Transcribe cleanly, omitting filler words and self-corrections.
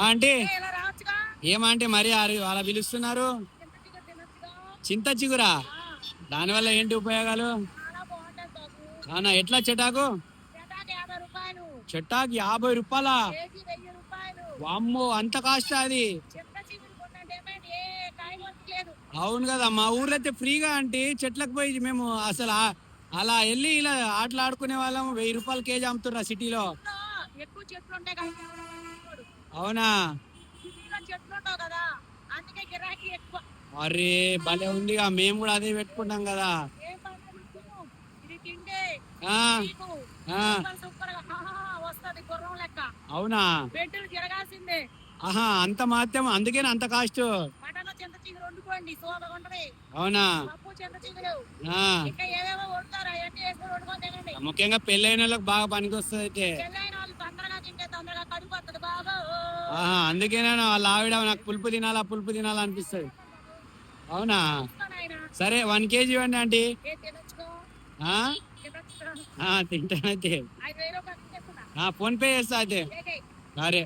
Aunty ఏమంటే మరి అలా పిలుస్తున్నారు? చింత చిగురా? దానివల్ల ఏంటి ఉపయోగాలు? అవునా, ఎట్లా చెటాకు? చెట్టాకు 50 రూపాయలా? వామ్మో, అంత కాస్ట్ అది? అవును కదా, మా ఊర్లో అయితే ఫ్రీగా అంటే చెట్లకు పోయి మేము అసలు అలా వెళ్ళి ఇలా ఆటలు ఆడుకునే వాళ్ళం. 1000 రూపాయలు కేజీ అమ్ముతున్నా సిటీలో. ఎక్కువ చెట్లు ఉంటాయి కదా. అవునా? చెట్లు ఉంటావు కదా, అందుకే గిరాకీ ఎక్కువ. అరే భలే ఉందిగా, మేము కూడా అదే పెట్టుకుంటాం కదా. అవునా? ఆహా, అంత మాత్రం అందుకేనా అంత కాస్ట్? అవునా? ముఖ్యంగా పెళ్ళైన వాళ్ళకి బాగా పనికి వస్తుంది అయితే. ఆహా, అందుకేనా వాళ్ళ ఆవిడ నాకు పులుపు తినాలా పులుపు తినాలా అనిపిస్తుంది. అవునా? సరే 1 కేజీ ఇవ్వండి ఆంటీ. తింటానైతే. ఫోన్ పే చేస్తా అయితే. సరే.